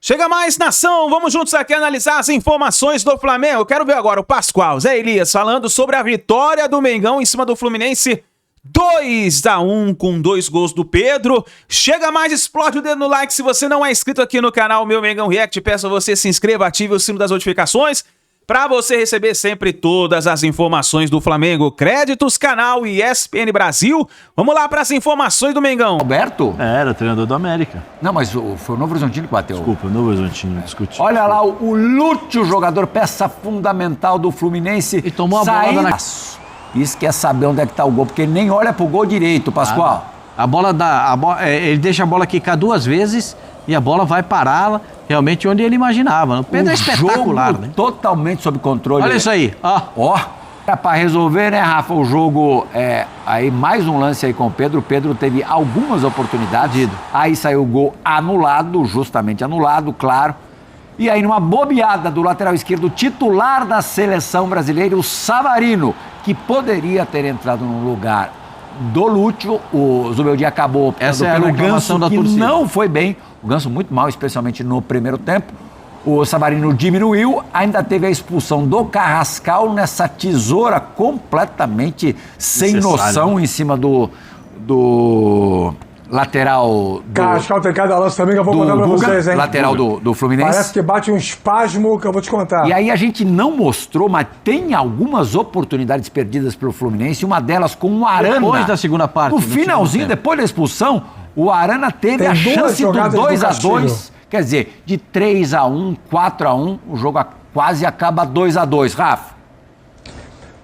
Chega mais, nação! Vamos juntos aqui analisar as informações do Flamengo. Eu quero ver agora o Pascoal, Zé Elias, falando sobre a vitória do Mengão em cima do Fluminense. 2-1 com 2 gols do Pedro. Chega mais, explode o dedo no like. Se você não é inscrito aqui no canal Meu Mengão React, peço a você se inscreva, ative o sino das notificações para você receber sempre todas as informações do Flamengo. Créditos, canal e ESPN Brasil. Vamos lá para as informações do Mengão. Alberto? Era treinador do América. Não, mas foi o Novo Horizontino que bateu. Desculpa, o Novo Horizontino, discutiu. Olha lá, o Lúcio, jogador, peça fundamental do Fluminense. E tomou a bola na... Isso quer saber onde é que tá o gol, porque ele nem olha pro gol direito, Pascoal. Ele deixa a bola quicar 2 vezes e a bola vai parar realmente onde ele imaginava. O Pedro é espetacular, jogo né? Totalmente sob controle. Olha isso aí, ó. É pra resolver, né, Rafa? O jogo, aí mais um lance aí com o Pedro. O Pedro teve algumas oportunidades. Aí saiu o gol anulado, justamente anulado, claro. E aí, numa bobeada do lateral esquerdo, titular da seleção brasileira, o Savarino, que poderia ter entrado no lugar do Lúcio, o Zubeldia acabou Essa é pelo a Ganso, da que torcida. não foi bem. O Ganso muito mal, especialmente no primeiro tempo. O Savarino diminuiu, ainda teve a expulsão do Carrascal nessa tesoura completamente sem noção em cima do lateral do... Carrascal tem cada lance também que eu vou contar pra vocês, hein? Lateral do Fluminense. Parece que bate um espasmo que eu vou te contar. E aí a gente não mostrou, mas tem algumas oportunidades perdidas pelo Fluminense, uma delas com o Arana. Depois da segunda parte. No finalzinho, depois da expulsão, o Arana teve a chance do 2-2. Quer dizer, de 3-1, 4-1, o jogo quase acaba 2-2. Rafa.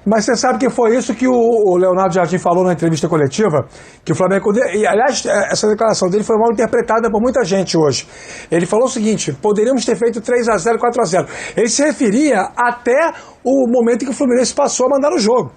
Mas você sabe que foi isso que o Leonardo Jardim falou na entrevista coletiva, que o Flamengo... E, aliás, essa declaração dele foi mal interpretada por muita gente hoje. Ele falou o seguinte: poderíamos ter feito 3-0, 4-0. Ele se referia até o momento em que o Fluminense passou a mandar o jogo.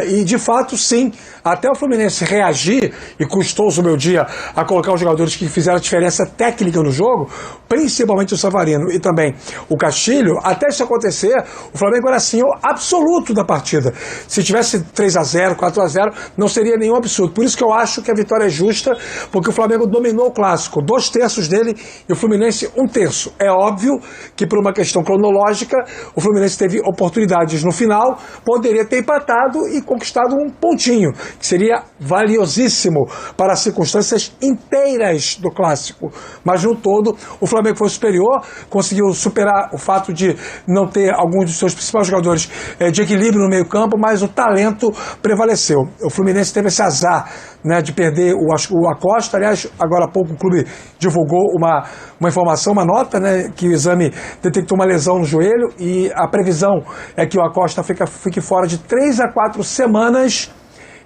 E de fato sim, até o Fluminense reagir, e custou o meu dia a colocar os jogadores que fizeram a diferença técnica no jogo, principalmente o Savarino e também o Castilho, até isso acontecer, o Flamengo era assim o absoluto da partida. Se tivesse 3-0, 4-0, não seria nenhum absurdo. Por isso que eu acho que a vitória é justa, porque o Flamengo dominou o clássico, 2/3 dele e o Fluminense 1/3. É óbvio que por uma questão cronológica o Fluminense teve oportunidades no final, poderia ter empatado e conquistado um pontinho, que seria valiosíssimo para as circunstâncias inteiras do clássico. Mas no todo, o Flamengo foi superior, conseguiu superar o fato de não ter alguns dos seus principais jogadores de equilíbrio no meio campo, mas o talento prevaleceu. O Fluminense teve esse azar, né, de perder o Acosta. Aliás, agora há pouco o clube divulgou uma informação, uma nota, né, que o exame detectou uma lesão no joelho e a previsão é que o Acosta fique fora de 3 a 4 semanas.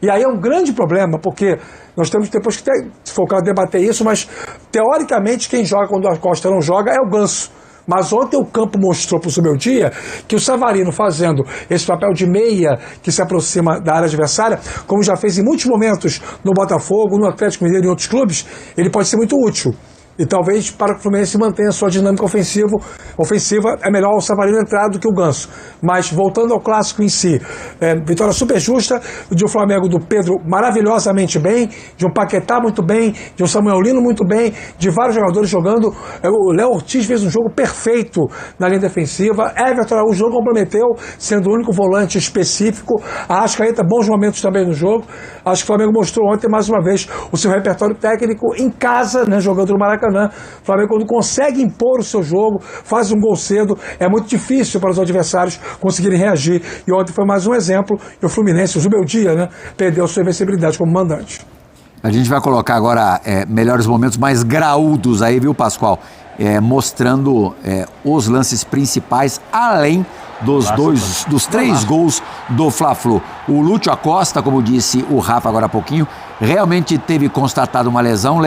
E aí é um grande problema, porque nós temos depois que focar debater isso, mas teoricamente quem joga quando o Acosta não joga é o Ganso. Mas ontem o campo mostrou para o meu dia que o Savarino, fazendo esse papel de meia que se aproxima da área adversária, como já fez em muitos momentos no Botafogo, no Atlético Mineiro e em outros clubes, ele pode ser muito útil. E talvez para que o Fluminense mantenha a sua dinâmica ofensiva, é melhor o Savarino entrar do que o Ganso. Mas voltando ao clássico em si, vitória super justa, de um Flamengo do Pedro maravilhosamente bem, de um Paquetá muito bem, de um Samuel Lino muito bem, de vários jogadores jogando. O Léo Ortiz fez um jogo perfeito na linha defensiva, Everton Araújo não comprometeu, sendo o único volante específico, a Arrascaeta, bons momentos também no jogo. Acho que o Flamengo mostrou ontem mais uma vez o seu repertório técnico em casa, né, jogando no Maracanã. O Flamengo, quando consegue impor o seu jogo, faz um gol cedo, é muito difícil para os adversários conseguirem reagir. E ontem foi mais um exemplo, e o Fluminense, o Zubeldia, né, perdeu sua invencibilidade como mandante. A gente vai colocar agora melhores momentos mais graúdos aí, viu, Pascoal? Mostrando os lances principais, além dos 3 gols do Fla-Flu. O Lúcio Acosta, como disse o Rafa agora há pouquinho, realmente teve constatado uma lesão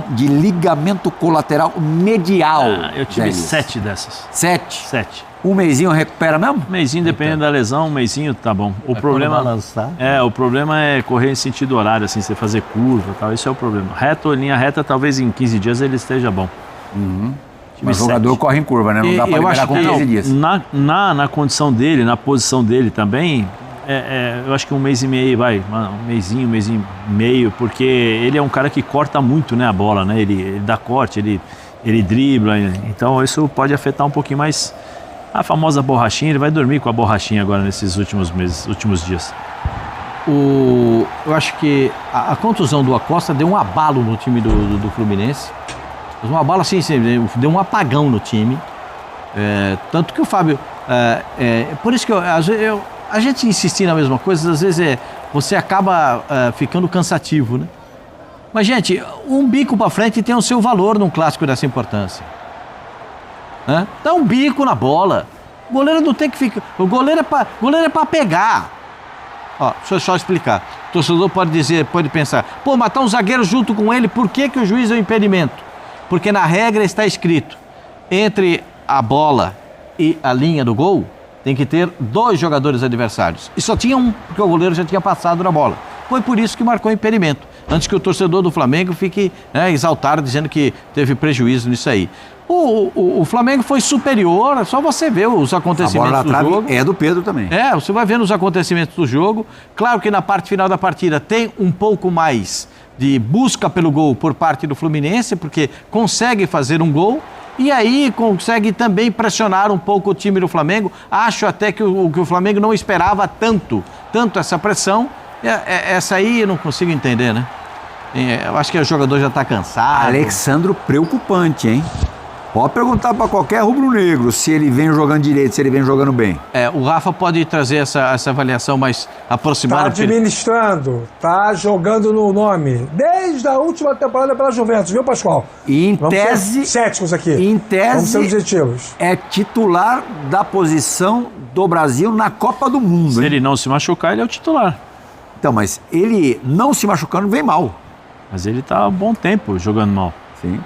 de ligamento colateral medial. Eu tive 7 dessas. 7? Um mesinho recupera mesmo? Um mesinho, dependendo da lesão, um mesinho tá bom. O problema é correr em sentido horário, assim, você fazer curva e tal, esse é o problema. Linha reta, talvez em 15 dias ele esteja bom. Mas o jogador corre em curva, né? Não dá pra liberar com 15 dias. Na condição dele, na posição dele também, eu acho que um mês e meio, um mês e meio, porque ele é um cara que corta muito, né, a bola, né? Ele dá corte, ele ele dribla, então isso pode afetar um pouquinho mais a famosa borrachinha. Ele vai dormir com a borrachinha agora nesses últimos meses, últimos dias. Eu acho que a contusão do Acosta deu um abalo no time do Fluminense. Um abalo assim, deu um apagão no time. Tanto que o Fábio... por isso que a gente insistir na mesma coisa, às vezes você acaba ficando cansativo, né? Mas, gente, um bico pra frente tem o seu valor num clássico dessa importância. Dá um bico na bola. O goleiro não tem que ficar... O goleiro é pra pegar. Ó, deixa eu só explicar. O torcedor pode pensar, pô, matar um zagueiro junto com ele, por que o juiz é um impedimento? Porque na regra está escrito, entre a bola e a linha do gol, tem que ter 2 jogadores adversários. E só tinha um, porque o goleiro já tinha passado na bola. Foi por isso que marcou impedimento. Antes que o torcedor do Flamengo fique exaltado, dizendo que teve prejuízo nisso aí. O Flamengo foi superior, é só você ver os acontecimentos do jogo. É do Pedro também. Você vai vendo os acontecimentos do jogo. Claro que na parte final da partida tem um pouco mais de busca pelo gol por parte do Fluminense, porque consegue fazer um gol e aí consegue também pressionar um pouco o time do Flamengo. Acho até que o Flamengo não esperava tanto essa pressão. Essa aí eu não consigo entender, né? Eu acho que o jogador já está cansado. Alexandro, preocupante, hein? Pode perguntar para qualquer rubro-negro se ele vem jogando direito, se ele vem jogando bem. O Rafa pode trazer essa avaliação mais aproximada. Está administrando, está jogando no nome. Desde a última temporada pela Juventus, viu, Pascoal? E em Vamos tese... ser céticos aqui. Em tese... Vamos ser objetivos. É titular da posição do Brasil na Copa do Mundo. Se ele não se machucar, ele é o titular. Então, mas ele não se machucando vem mal. Mas ele tá há um bom tempo jogando mal. Sim.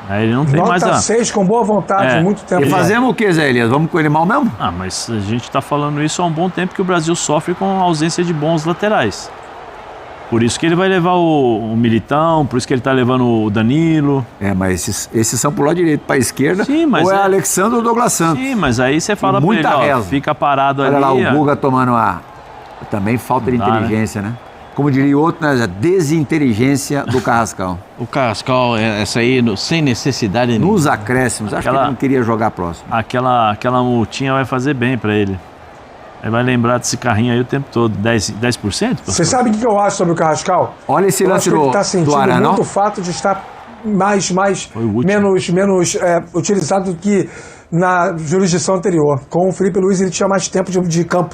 Aí ele não tem mais Nota 6 com boa vontade, muito tempo. E fazemos o que, Zé Elias? Vamos com ele mal mesmo? Mas a gente tá falando isso há um bom tempo que o Brasil sofre com a ausência de bons laterais. Por isso que ele vai levar o Militão, por isso que ele tá levando o Danilo. Mas esses são pro lado direito, pra esquerda. Sim, mas ou é Alexandre ou Douglas Santos. Sim, mas aí você fala pra ele, fica parado ali. Olha lá, o Guga tomando também falta de inteligência, né? Como diria o outro, a desinteligência do Carrascal. O Carrascal, essa aí, sem necessidade nenhuma. Nos acréscimos, acho que ele não queria jogar próximo. Aquela multinha vai fazer bem pra ele. Ele vai lembrar desse carrinho aí o tempo todo. 10%? Você sabe o que eu acho sobre o Carrascal? Olha esse lance do Arana. Ele está sentindo muito o fato de estar menos utilizado do que na jurisdição anterior. Com o Felipe Luiz ele tinha mais tempo de campo,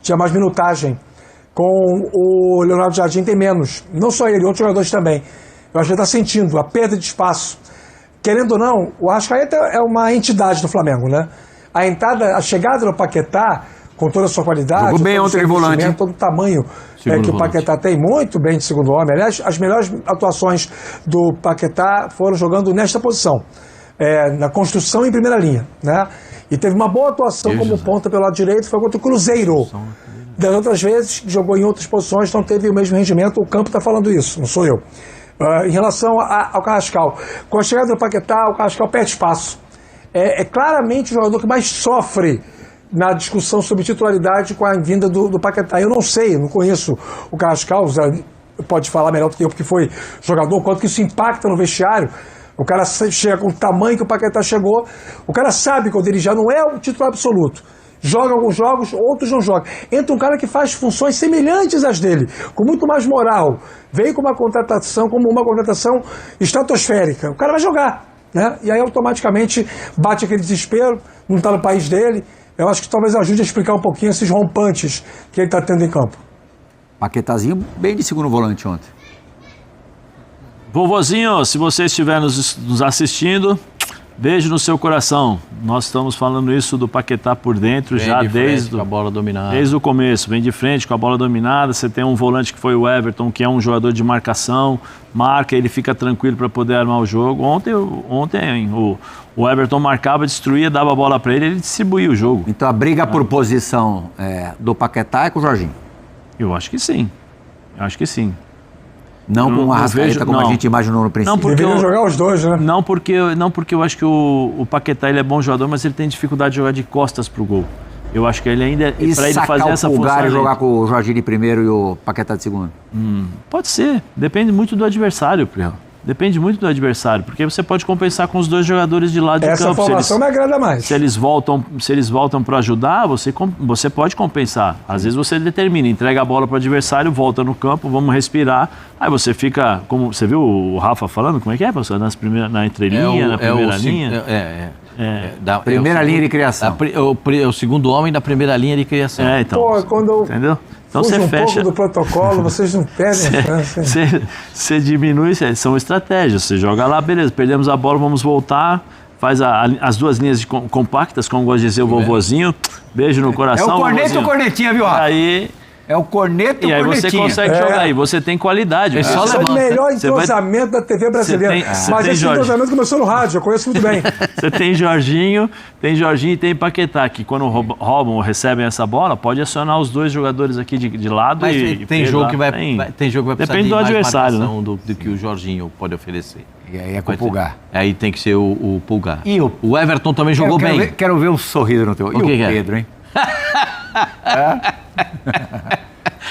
tinha mais minutagem. Com o Leonardo Jardim tem menos. Não só ele, outros jogadores também. Eu acho que ele está sentindo a perda de espaço. Querendo ou não, o Arrascaeta é uma entidade do Flamengo, né? A chegada do Paquetá, com toda a sua qualidade, jogou bem ontem, volante, todo o tamanho que o Paquetá tem, muito bem de segundo homem. Aliás, as melhores atuações do Paquetá foram jogando nesta posição, na construção em primeira linha, né? E teve uma boa atuação como ponta pelo lado direito, foi contra o Cruzeiro. Das outras vezes, jogou em outras posições, não teve o mesmo rendimento. O campo está falando isso, não sou eu. Em relação ao Carrascal, com a chegada do Paquetá, o Carrascal perde espaço. É claramente o jogador que mais sofre na discussão sobre titularidade com a vinda do Paquetá. Eu não sei, eu não conheço o Carrascal, pode falar melhor do que eu, porque foi jogador, quanto que isso impacta no vestiário. O cara chega com o tamanho que o Paquetá chegou, o cara sabe quando ele já não é o titular absoluto. Joga alguns jogos, outros não jogam. Entra um cara que faz funções semelhantes às dele, com muito mais moral. Veio com uma contratação estratosférica. O cara vai jogar, né? E aí automaticamente bate aquele desespero, não está no país dele. Eu acho que talvez ajude a explicar um pouquinho esses rompantes que ele está tendo em campo. Paquetazinho bem de segundo volante ontem. Vovozinho, se você estiver nos assistindo, beijo no seu coração. Nós estamos falando isso do Paquetá por dentro já desde a bola dominada. Desde o começo. Vem de frente com a bola dominada. Você tem um volante que foi o Everton, que é um jogador de marcação. Marca, ele fica tranquilo para poder armar o jogo. Ontem o Everton marcava, destruía, dava a bola para ele distribuía o jogo. Então a briga por posição do Paquetá é com o Jorginho? Eu acho que sim. Não com o Arrascaeta, como a gente imaginou no princípio. Deveriam jogar os dois, né? Não porque eu acho que o Paquetá ele é bom jogador, mas ele tem dificuldade de jogar de costas pro gol. Eu acho que ele ainda... E para ele fazer essa função... E jogar com o Jorginho de primeiro e o Paquetá de segundo? Pode ser. Depende muito do adversário, Priel. Depende muito do adversário, porque você pode compensar com os dois jogadores de lado de Essa campo. formação me agrada mais. Se eles voltam para ajudar, você pode compensar. Às vezes você determina, entrega a bola para o adversário, volta no campo, vamos respirar. Aí você fica, como você viu o Rafa falando, como é que é, professor? Na entrelinha, na primeira linha? Primeira linha de criação. O segundo homem da primeira linha de criação. Então. Pô, quando eu entendeu? Então fujo você um fecha. pouco do protocolo, vocês não perdem a chance. Você diminui, são estratégias. Você joga lá, beleza, perdemos a bola, vamos voltar. Faz as duas linhas compactas, como gosta de dizer o vovozinho. Beijo no coração. É o corneto ou cornetinha, viu, Rafa? Aí... É o corneto e ou aí cornetinha. você consegue jogar aí, você tem qualidade. É só Esse é o melhor entrosamento da TV brasileira. Mas esse entrosamento começou no rádio, eu conheço muito bem. Você tem Jorginho e tem Paquetá, que quando roubam ou recebem essa bola, pode acionar os dois jogadores aqui de lado. Mas tem jogo que vai precisar depende de do mais adversário, marcação do que o Jorginho pode oferecer. E aí é com o Pulgar. Aí tem que ser o Pulgar. E o Everton também jogou bem. Quero ver um sorriso no teu. E o Pedro, hein?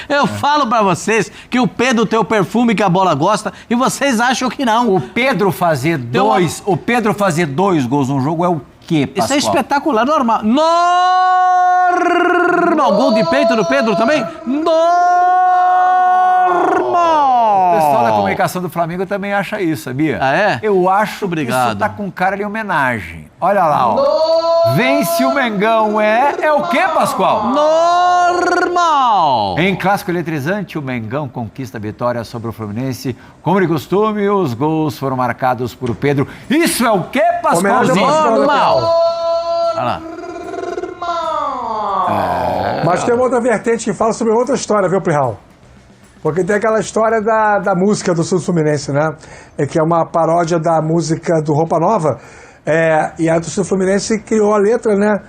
Eu falo pra vocês que o Pedro tem o perfume que a bola gosta e vocês acham que não. O Pedro fazer dois gols num jogo é o quê, Pascoal? Isso é espetacular, normal. Normal. Gol de peito do Pedro também? Normal. O pessoal da comunicação do Flamengo também acha isso, sabia? Ah, é? Eu acho Obrigado. que isso tá com cara de homenagem. Olha lá, ó. Vence o Mengão é o quê, Pascoal? Normal. Em clássico eletrizante, o Mengão conquista a vitória sobre o Fluminense. Como de costume, os gols foram marcados por Pedro. Isso é o quê, Pascoalzinho? Normal. Olha lá. Mas tem uma outra vertente que fala sobre outra história, viu, Plihal? Porque tem aquela história da música do Sul Fluminense, né? Que é uma paródia da música do Roupa Nova. E a do Sul Fluminense criou a letra, né?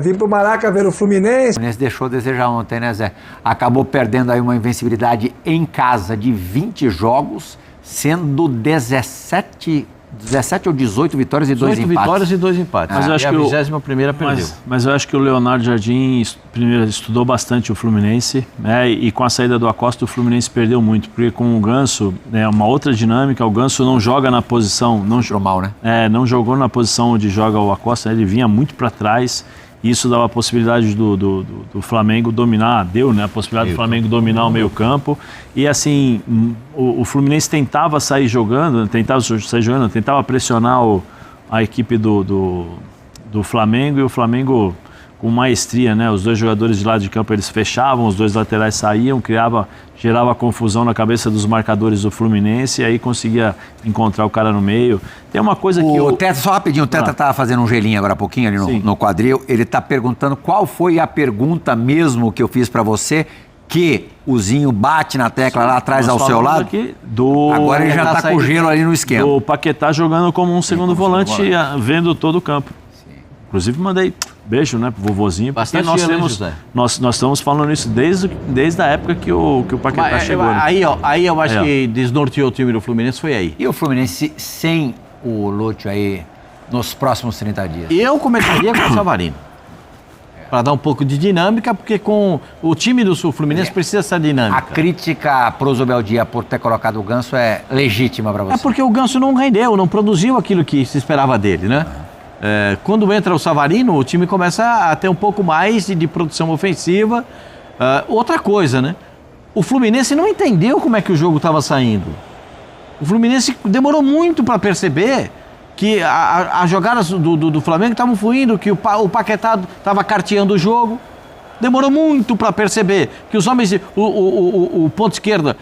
Vim pro Maraca ver o Fluminense. O Fluminense deixou a desejar ontem, né, Zé? Acabou perdendo aí uma invencibilidade em casa de 20 jogos, sendo 17 ou 18 vitórias e 2 empates. 18 vitórias e 2 empates. Mas eu acho e a que 21ª perdeu. Mas eu acho que o Leonardo Jardim primeiro estudou bastante o Fluminense, né? E com a saída do Acosta o Fluminense perdeu muito, porque com o Ganso, uma outra dinâmica, o Ganso não joga na posição, não jogou na posição onde joga o Acosta, ele vinha muito para trás. Isso dava a possibilidade do Flamengo dominar, né? A possibilidade do Flamengo dominar o meio-campo. E assim, o Fluminense tentava sair jogando, tentava pressionar a equipe do Flamengo, e o Flamengo com maestria, né? Os dois jogadores de lado de campo eles fechavam, os dois laterais saíam, gerava confusão na cabeça dos marcadores do Fluminense, e aí conseguia encontrar o cara no meio. Tem uma coisa que o Teta, só rapidinho, o Teta estava fazendo um gelinho agora há pouquinho ali no quadril, ele está perguntando qual foi a pergunta mesmo que eu fiz para você, que o Zinho bate na tecla lá atrás ao seu lado. Agora ele já está com o gelo ali no esquema. O Paquetá jogando como um segundo volante, vendo todo o campo. Inclusive mandei beijo, né, pro vovozinho, porque nós estamos falando isso desde a época que o Paquetá chegou. Aí eu acho que desnorteou o time do Fluminense, foi aí. E o Fluminense sem o Lúcio aí nos próximos 30 dias? Eu começaria com o Savarino. Para dar um pouco de dinâmica, porque com o time do Sul Fluminense precisa dessa dinâmica. A crítica pro Zubeldia por ter colocado o Ganso é legítima para você? É porque o Ganso não rendeu, não produziu aquilo que se esperava dele, né? Quando entra o Savarino, o time começa a ter um pouco mais de produção ofensiva. Outra coisa, né? O Fluminense não entendeu como é que o jogo estava saindo. O Fluminense demorou muito para perceber que as jogadas do Flamengo estavam fluindo, que o Paquetá estava carteando o jogo. Demorou muito para perceber que os homens, o ponto esquerdo,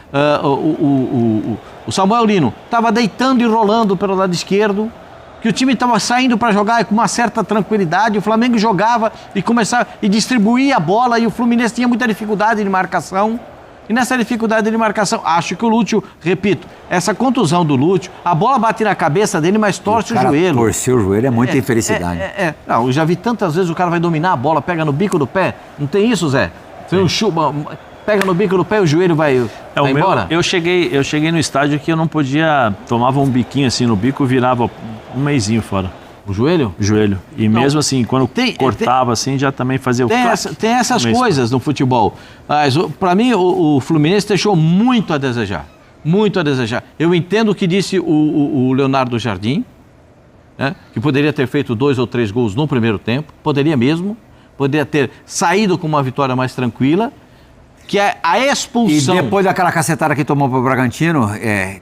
o Samuel Lino, estava deitando e rolando pelo lado esquerdo, que o time estava saindo para jogar com uma certa tranquilidade, o Flamengo jogava e começava e distribuía a bola, e o Fluminense tinha muita dificuldade de marcação. E nessa dificuldade de marcação, acho que o Lúcio, repito, essa contusão do Lúcio, a bola bate na cabeça dele, mas torce o joelho. Torcer o joelho é muita infelicidade. Não, eu já vi tantas vezes o cara vai dominar a bola, pega no bico do pé. Não tem isso, Zé? Tem um chupa, pega no bico do pé e o joelho vai embora. Eu cheguei no estádio que eu não podia, tomava um biquinho assim no bico, virava um mesinho fora. O joelho? Joelho. E não, mesmo assim, quando cortava assim, já também fazia o Tem essas coisas no futebol. Mas, para mim, o Fluminense deixou muito a desejar. muito a desejar. Eu entendo o que disse o Leonardo Jardim, né, que poderia ter feito 2 ou 3 gols no primeiro tempo, poderia mesmo, poderia ter saído com uma vitória mais tranquila, que é a expulsão. E depois daquela cacetada que tomou para o Bragantino,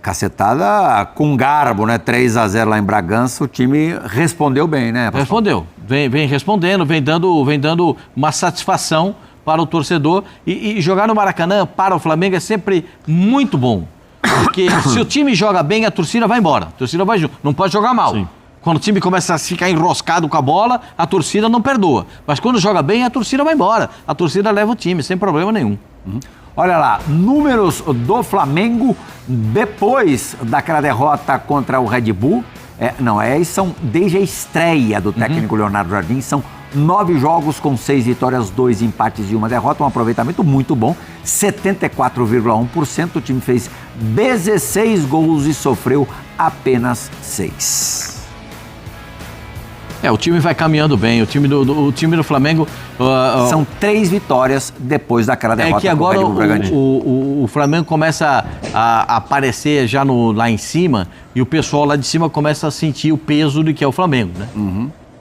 cacetada com garbo, né? 3-0 lá em Bragança, o time respondeu bem, né, Pastor? Respondeu, vem respondendo, vem dando uma satisfação para o torcedor. E jogar no Maracanã para o Flamengo é sempre muito bom. Porque se o time joga bem, a torcida vai embora. A torcida vai junto. Não pode jogar mal. Sim. Quando o time começa a ficar enroscado com a bola, a torcida não perdoa. Mas quando joga bem, a torcida vai embora. A torcida leva o time, sem problema nenhum. Olha lá, números do Flamengo depois daquela derrota contra o Red Bull. São desde a estreia do técnico Leonardo Jardim, são 9 jogos com 6 vitórias, 2 empates e 1 derrota, um aproveitamento muito bom, 74,1%, o time fez 16 gols e sofreu apenas 6. O time vai caminhando bem, o time do Flamengo... São 3 vitórias depois daquela derrota. É que agora com o Red Bull Bragantino. o Flamengo começa a aparecer já lá em cima e o pessoal lá de cima começa a sentir o peso do que é o Flamengo, né?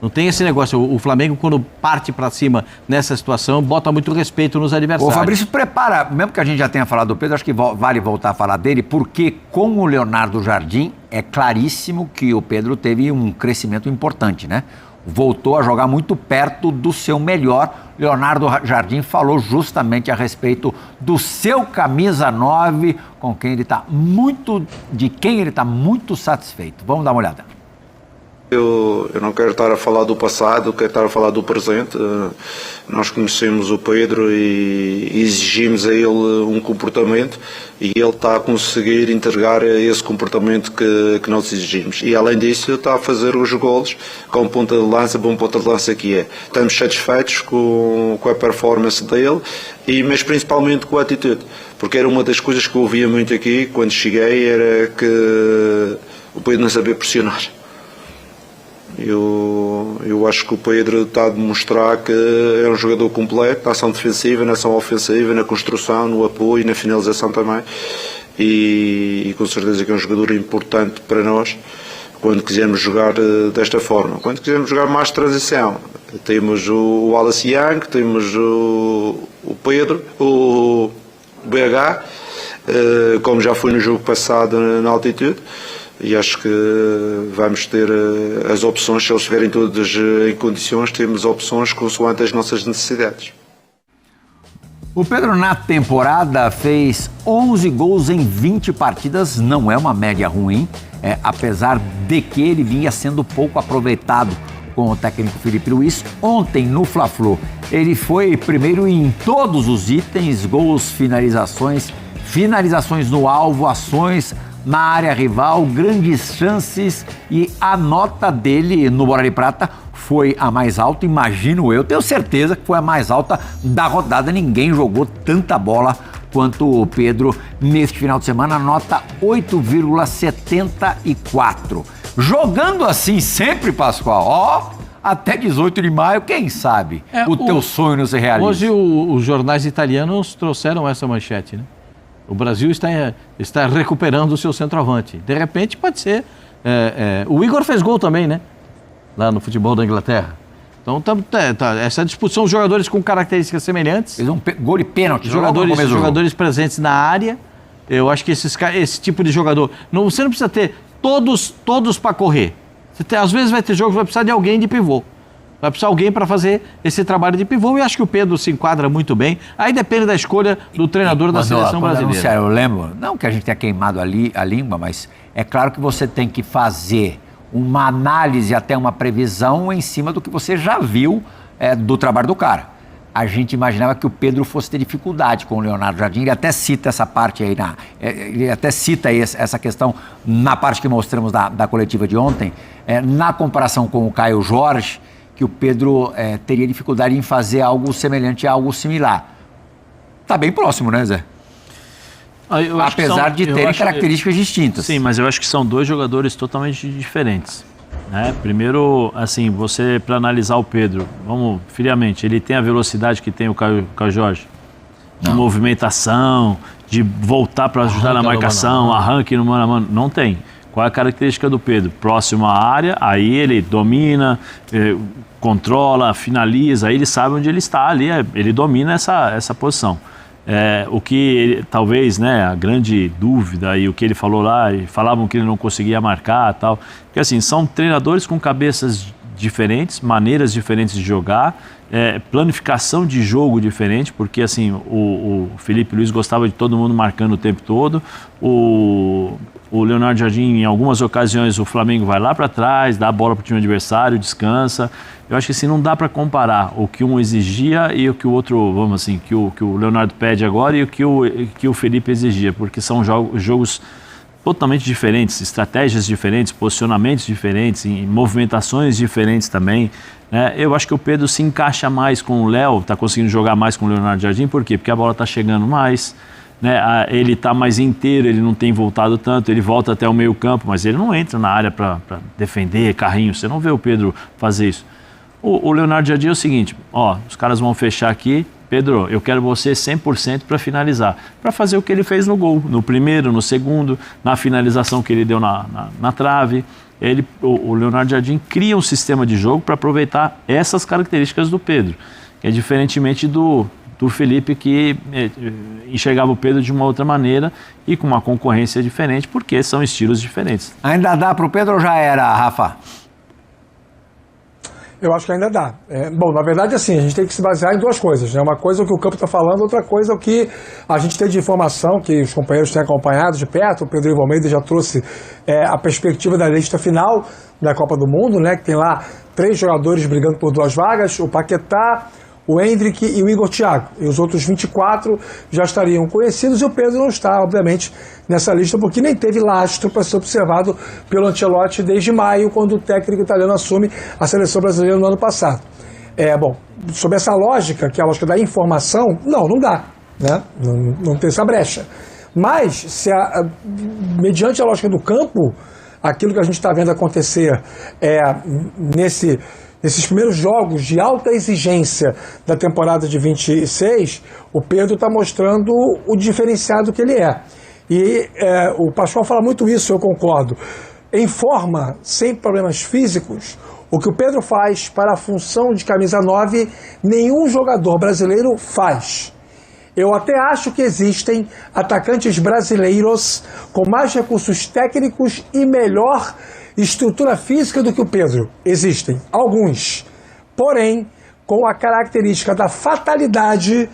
Não tem esse negócio. O Flamengo, quando parte para cima nessa situação, bota muito respeito nos adversários. O Fabrício prepara, mesmo que a gente já tenha falado do Pedro, acho que vale voltar a falar dele, porque com o Leonardo Jardim, é claríssimo que o Pedro teve um crescimento importante, né? Voltou a jogar muito perto do seu melhor. Leonardo Jardim falou justamente a respeito do seu camisa 9, de quem ele está muito satisfeito. Vamos dar uma olhada. Eu não quero estar a falar do passado, quero estar a falar do presente. Nós conhecemos o Pedro e exigimos a ele um comportamento e ele está a conseguir entregar esse comportamento que nós exigimos. E além disso está a fazer os golos com ponta de lança, bom ponta de lança que é. Estamos satisfeitos com a performance dele, mas principalmente com a atitude. Porque era uma das coisas que eu ouvia muito aqui quando cheguei, era que o Pedro não sabia pressionar. Eu acho que o Pedro está a demonstrar que é um jogador completo na ação defensiva, na ação ofensiva, na construção, no apoio, na finalização também, e com certeza que é um jogador importante para nós quando quisermos jogar desta forma, quando quisermos jogar mais transição. Temos o Wallace Young, temos o Pedro, o BH, como já foi no jogo passado na altitude. E acho que vamos ter as opções, se eles estiverem todas em condições, temos opções consoante as nossas necessidades. O Pedro na temporada fez 11 gols em 20 partidas, não é uma média ruim, apesar de que ele vinha sendo pouco aproveitado com o técnico Felipe Luiz. Ontem no Fla-Flu ele foi primeiro em todos os itens, gols, finalizações no alvo, ações na área rival, grandes chances, e a nota dele no Bola de Prata foi a mais alta, imagino eu, tenho certeza que foi a mais alta da rodada, ninguém jogou tanta bola quanto o Pedro neste final de semana, nota 8,74. Jogando assim sempre, Pascoal, até 18 de maio, quem sabe o teu sonho não se realiza. Hoje os jornais italianos trouxeram essa manchete, né? O Brasil está recuperando o seu centroavante. De repente, pode ser. O Igor fez gol também, né? Lá no futebol da Inglaterra. Então, essa disputa são jogadores com características semelhantes. Fez um gol de pênalti. Jogadores presentes na área. Eu acho que esse tipo de jogador... você não precisa ter todos para correr. Às vezes vai ter jogo que vai precisar de alguém de pivô. Vai precisar alguém para fazer esse trabalho de pivô, e acho que o Pedro se enquadra muito bem. Aí depende da escolha do treinador da seleção brasileira. Eu lembro, não que a gente tenha queimado a língua, mas é claro que você tem que fazer uma análise, até uma previsão em cima do que você já viu do trabalho do cara. A gente imaginava que o Pedro fosse ter dificuldade com o Leonardo Jardim, ele até cita essa parte aí, essa questão na parte que mostramos da coletiva de ontem, na comparação com o Caio Jorge, que o Pedro teria dificuldade em fazer algo semelhante a algo similar. Tá bem próximo, né, Zé? Apesar de terem características distintas. Sim, mas eu acho que são dois jogadores totalmente diferentes, né? Primeiro, assim, você, para analisar o Pedro, vamos friamente, ele tem a velocidade que tem o Caio Jorge? De movimentação, de voltar para ajudar na marcação, arranque no mano a mano. Não tem. Qual é a característica do Pedro? Próximo à área, aí ele domina, controla, finaliza, aí ele sabe onde ele está ali, ele domina essa posição. O que talvez, né, a grande dúvida e o que ele falou lá, e falavam que ele não conseguia marcar e tal, porque assim, são treinadores com cabeças diferentes, maneiras diferentes de jogar, planificação de jogo diferente, porque assim, o Felipe Luiz gostava de todo mundo marcando o tempo todo, o Leonardo Jardim, em algumas ocasiões, o Flamengo vai lá para trás, dá a bola para o time adversário, descansa. Eu acho que assim, não dá para comparar o que um exigia e o que o outro, vamos assim, que o Leonardo pede agora e o que o Felipe exigia, porque são jogos totalmente diferentes, estratégias diferentes, posicionamentos diferentes, movimentações diferentes também, né? Eu acho que o Pedro se encaixa mais com o Léo, está conseguindo jogar mais com o Leonardo Jardim, por quê? Porque a bola está chegando mais, né? Ele está mais inteiro, ele não tem voltado tanto, ele volta até o meio campo, mas ele não entra na área para defender carrinho, você não vê o Pedro fazer isso. O Leonardo Jardim é o seguinte, os caras vão fechar aqui, Pedro, eu quero você 100% para finalizar, para fazer o que ele fez no gol, no primeiro, no segundo, na finalização que ele deu na trave. O Leonardo Jardim cria um sistema de jogo para aproveitar essas características do Pedro, que é diferentemente do Felipe, que enxergava o Pedro de uma outra maneira e com uma concorrência diferente, porque são estilos diferentes. Ainda dá para o Pedro ou já era, Rafa? Eu acho que ainda dá. Bom, na verdade, assim, a gente tem que se basear em duas coisas, né? Uma coisa é o que o campo está falando, outra coisa é o que a gente tem de informação, que os companheiros têm acompanhado de perto. O Pedro Ivo Almeida já trouxe a perspectiva da lista final da Copa do Mundo, né? Que tem lá 3 jogadores brigando por 2 vagas, o Paquetá, o Endrick e o Igor Thiago. E os outros 24 já estariam conhecidos e o Pedro não está, obviamente, nessa lista, porque nem teve lastro para ser observado pelo Ancelotti desde maio, quando o técnico italiano assume a seleção brasileira no ano passado. Bom, sobre essa lógica, que é a lógica da informação, não dá, né? Não tem essa brecha. Mas, mediante a lógica do campo, aquilo que a gente está vendo acontecer nesses primeiros jogos de alta exigência da temporada de 26, o Pedro está mostrando o diferenciado que ele é. E o Pascoal fala muito isso, eu concordo. Em forma, sem problemas físicos, o que o Pedro faz para a função de camisa 9, nenhum jogador brasileiro faz. Eu até acho que existem atacantes brasileiros com mais recursos técnicos e melhor estrutura física do que o Pedro. Existem alguns. Porém, com a característica da fatalidade,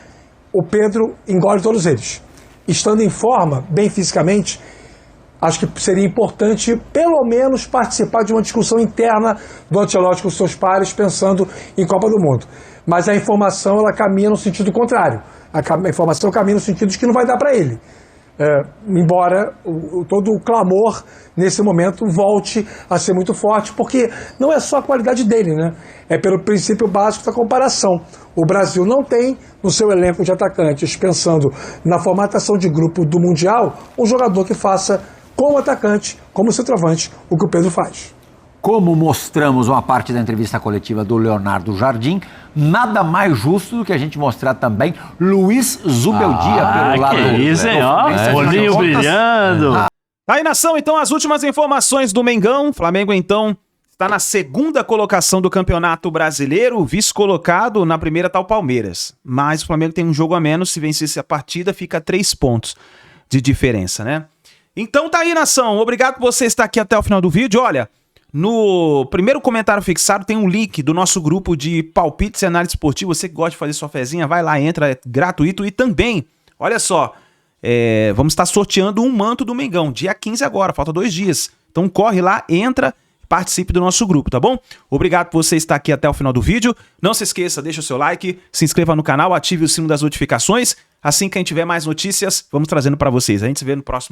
o Pedro engole todos eles. Estando em forma, bem fisicamente, acho que seria importante, pelo menos, participar de uma discussão interna do Ancelotti com seus pares, pensando em Copa do Mundo. Mas a informação, ela caminha no sentido contrário. A informação caminha no sentido de que não vai dar para ele. Embora todo o clamor, nesse momento, volte a ser muito forte, porque não é só a qualidade dele, né? É pelo princípio básico da comparação. O Brasil não tem, no seu elenco de atacantes, pensando na formatação de grupo do Mundial, um jogador que faça, como atacante, como centroavante, o que o Pedro faz. Como mostramos uma parte da entrevista coletiva do Leonardo Jardim, nada mais justo do que a gente mostrar também Luiz Zubeldia pelo lado do... Isso, hein? Olhinho brilhando. Aí, nação, então, as últimas informações do Mengão. Flamengo, então, está na segunda colocação do Campeonato Brasileiro. O vice-colocado, na primeira está o Palmeiras. Mas o Flamengo tem um jogo a menos. Se vencesse a partida, fica 3 pontos de diferença, né? Então tá aí, nação. Obrigado por você estar aqui até o final do vídeo. Olha... No primeiro comentário fixado tem um link do nosso grupo de palpites e análise esportiva. Você que gosta de fazer sua fezinha, vai lá, entra, é gratuito. E também, olha só, vamos estar sorteando um manto do Mengão, dia 15 agora, falta 2 dias. Então corre lá, entra, participe do nosso grupo, tá bom? Obrigado por você estar aqui até o final do vídeo. Não se esqueça, deixa o seu like, se inscreva no canal, ative o sino das notificações. Assim que a gente tiver mais notícias, vamos trazendo para vocês. A gente se vê no próximo